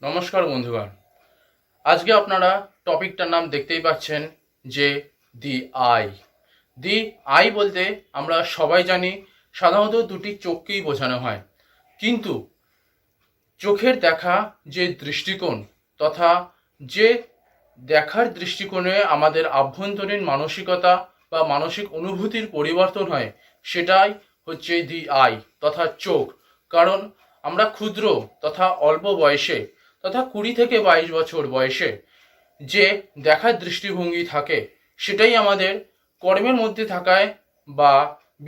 নমস্কার বন্ধুগণ। আজকে আপনারা টপিকটার নাম দেখতেই পাচ্ছেন যে দি আই। দি আই বলতে আমরা সবাই জানি সাধারণত দুটি চোখকেই বোঝানো হয়, কিন্তু চোখের দেখা যে দৃষ্টিকোণ তথা যে দেখার দৃষ্টিকোণে আমাদের আভ্যন্তরীণ মানসিকতা বা মানসিক অনুভূতির পরিবর্তন হয়, সেটাই হচ্ছে দি আই তথা চোখ। কারণ আমরা ক্ষুদ্র তথা অল্প বয়সে তথা 20 থেকে 22 বছর বয়সে যে দেখার দৃষ্টিভঙ্গি থাকে, সেটাই আমাদের কর্মের মধ্যে থাকায় বা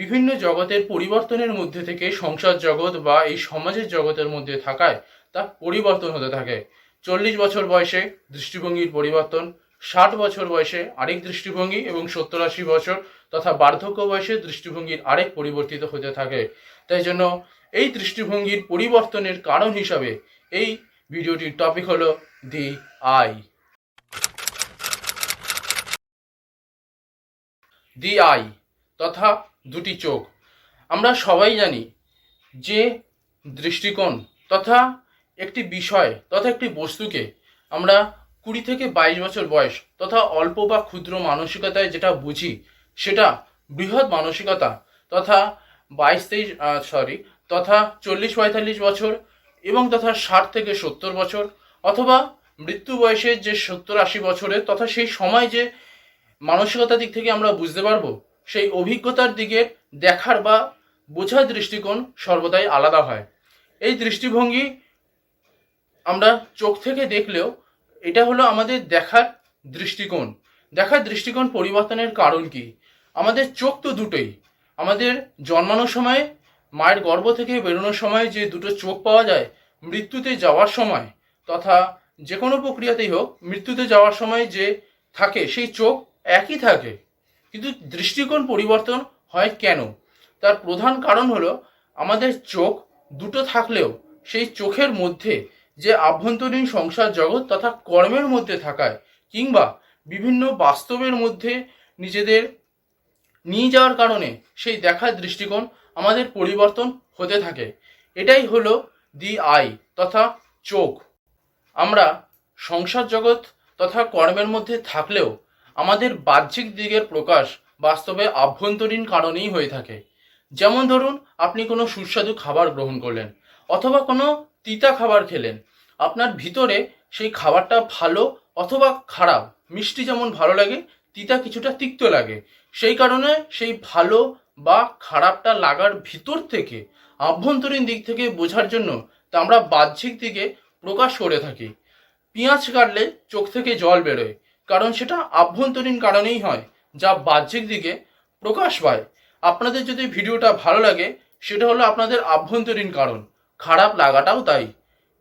বিভিন্ন জগতের পরিবর্তনের মধ্যে থেকে সংসার জগৎ বা এই সমাজের জগতের মধ্যে থাকায় তা পরিবর্তন হতে থাকে। 40 বছর বয়সে দৃষ্টিভঙ্গির পরিবর্তন, 60 বছর বয়সে আরেক দৃষ্টিভঙ্গি এবং 70-80 বছর তথা বার্ধক্য বয়সে দৃষ্টিভঙ্গির আরেক পরিবর্তিত হতে থাকে। তাই জন্য এই দৃষ্টিভঙ্গির পরিবর্তনের কারণ হিসাবে এই ভিডিওটির টপিক হলো দি আই। দি আই তথা দুটি চোখ। আমরা সবাই জানি যে দৃষ্টিকোণ তথা একটি বিষয় তথা একটি বস্তুকে আমরা 20 থেকে 22 বছর বয়স তথা অল্প বা ক্ষুদ্র মানসিকতায় যেটা বুঝি, সেটা বৃহৎ মানসিকতা তথা 40-45 বছর এবং তথা 60 থেকে 70 বছর অথবা মৃত্যু বয়সের যে 70-80 বছরের তথা সেই সময় যে মানসিকতার দিক থেকে আমরা বুঝতে পারবো, সেই অভিজ্ঞতার দিকে দেখার বা বোঝার দৃষ্টিকোণ সর্বদাই আলাদা হয়। এই দৃষ্টিভঙ্গি আমরা চোখ থেকে দেখলেও এটা হলো আমাদের দেখার দৃষ্টিকোণ। দেখার দৃষ্টিকোণ পরিবর্তনের কারণ কি? আমাদের চোখ তো দুটোই। আমাদের জন্মানোর সময়, মায়ের গর্ভ থেকে বেরোনোর সময় যে দুটো চোখ পাওয়া যায়, মৃত্যুতে যাওয়ার সময় তথা যে কোনো প্রক্রিয়াতেই হোক মৃত্যুতে যাওয়ার সময় যে থাকে সেই চোখ একই থাকে, কিন্তু দৃষ্টিকোণ পরিবর্তন হয় কেন? তার প্রধান কারণ হলো আমাদের চোখ দুটো থাকলেও সেই চোখের মধ্যে যে আভ্যন্তরীণ সংসার জগৎ তথা কর্মের মধ্যে থাকায় কিংবা বিভিন্ন বাস্তবের মধ্যে নিজেদের নিয়ে যাওয়ার কারণে সেই দেখার দৃষ্টিকোণ আমাদের পরিবর্তন হতে থাকে। এটাই হলো দি আই তথা চোখ। আমরা সংসার জগৎ তথা কর্মের মধ্যে থাকলেও আমাদের বাহ্যিক দিকের প্রকাশ বাস্তবে আভ্যন্তরীণ কারণেই হয়ে থাকে। যেমন ধরুন, আপনি কোনো সুস্বাদু খাবার গ্রহণ করলেন অথবা কোনো তিতা খাবার খেলেন, আপনার ভিতরে সেই খাবারটা ভালো অথবা খারাপ, মিষ্টি যেমন ভালো লাগে, তিতা কিছুটা তিক্ত লাগে, সেই কারণে সেই ভালো বা খারাপটা লাগার ভিতর থেকে আভ্যন্তরীণ দিক থেকে বোঝার জন্য তা আমরা বাহ্যিক দিকে প্রকাশ করে থাকি। পেঁয়াজ কাটলে চোখ থেকে জল বেরোয়, কারণ সেটা আভ্যন্তরীণ কারণেই হয়, যা বাহ্যিক দিকে প্রকাশ পায়। আপনাদের যদি ভিডিওটা ভালো লাগে, সেটা হলো আপনাদের আভ্যন্তরীণ কারণ, খারাপ লাগাটাও তাই।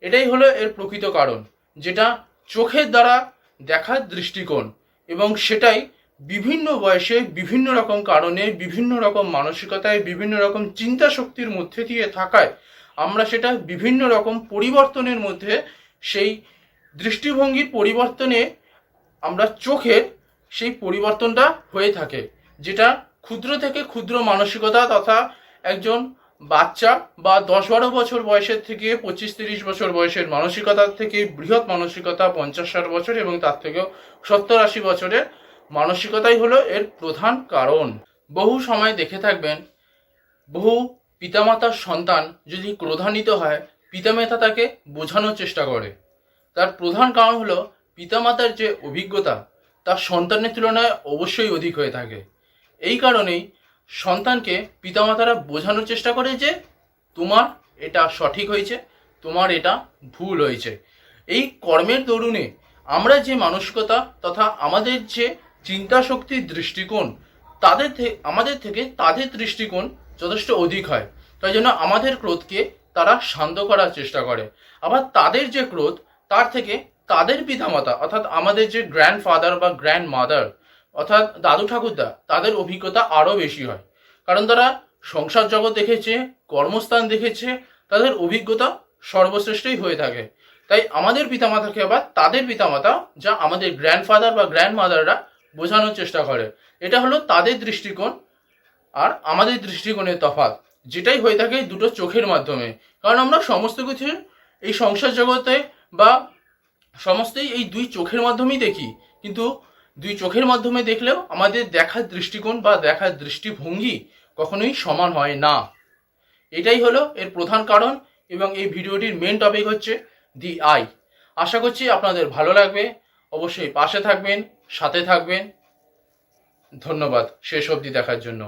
এটাই হলো এর প্রকৃত কারণ, যেটা চোখের দ্বারা দেখার দৃষ্টিকোণ, এবং সেটাই বিভিন্ন বয়সে বিভিন্ন রকম কারণে বিভিন্ন রকম মানসিকতায় বিভিন্ন রকম চিন্তা শক্তির মধ্যে দিয়ে থাকায় আমরা সেটা বিভিন্ন রকম পরিবর্তনের মধ্যে সেই দৃষ্টিভঙ্গির পরিবর্তনে আমরা চোখের সেই পরিবর্তনটা হয়ে থাকে, যেটা ক্ষুদ্র থেকে ক্ষুদ্র মানসিকতা তথা একজন বাচ্চা বা 10-12 বছর বয়সের থেকে 25-30 বছর বয়সের মানসিকতার থেকে বৃহৎ মানসিকতা 50-60 বছর এবং তার থেকেও 70-80 বছরের মানসিকতাই হলো এর প্রধান কারণ। বহু সময় দেখে থাকবেন, বহু পিতামাতার সন্তান যদি ক্রোধান্বিত হয়, পিতামাতা তাকে বোঝানোর চেষ্টা করে। তার প্রধান কারণ হলো পিতামাতার যে অভিজ্ঞতা তার সন্তানের তুলনায় অবশ্যই অধিক হয়ে থাকে। এই কারণেই সন্তানকে পিতামাতারা বোঝানোর চেষ্টা করে যে তোমার এটা সঠিক হয়েছে, তোমার এটা ভুল হয়েছে। এই কর্মের দরুনে আমরা যে মানসিকতা তথা আমাদের যে চিন্তা শক্তির দৃষ্টিকোণ, আমাদের থেকে তাদের দৃষ্টিকোণ যথেষ্ট অধিক হয়। তাই জন্য আমাদের ক্রোধকে তারা শান্ত করার চেষ্টা করে। আবার তাদের যে ক্রোধ, তার থেকে তাদের পিতামাতা অর্থাৎ আমাদের যে গ্র্যান্ডফাদার বা গ্র্যান্ড মাদার অর্থাৎ দাদু ঠাকুরদা, তাদের অভিজ্ঞতা আরও বেশি হয়। কারণ তারা সংসার জগৎ দেখেছে, কর্মস্থান দেখেছে, তাদের অভিজ্ঞতা সর্বশ্রেষ্ঠই হয়ে থাকে। তাই আমাদের পিতামাতাকে আবার তাদের পিতামাতা, যা আমাদের গ্র্যান্ডফাদার বা গ্র্যান্ড মাদাররা, বোঝানোর চেষ্টা করে। এটা হলো তাদের দৃষ্টিকোণ আর আমাদের দৃষ্টিকোণের তফাৎ, যেটাই হয়ে থাকে দুটো চোখের মাধ্যমে। কারণ আমরা সমস্ত কিছু এই সংসার জগতে বা সমস্তই এই দুই চোখের মাধ্যমেই দেখি, কিন্তু দুই চোখের মাধ্যমে দেখলেও আমাদের দেখার দৃষ্টিকোণ বা দেখার দৃষ্টিভঙ্গি কখনোই সমান হয় না। এটাই হলো এর প্রধান কারণ, এবং এই ভিডিওটির মেন টপিক হচ্ছে দি আই। আশা করছি আপনাদের ভালো লাগবে। অবশ্যই পাশে থাকবেন, সাথে থাকবেন। ধন্যবাদ শেষ অবধি দেখার জন্য।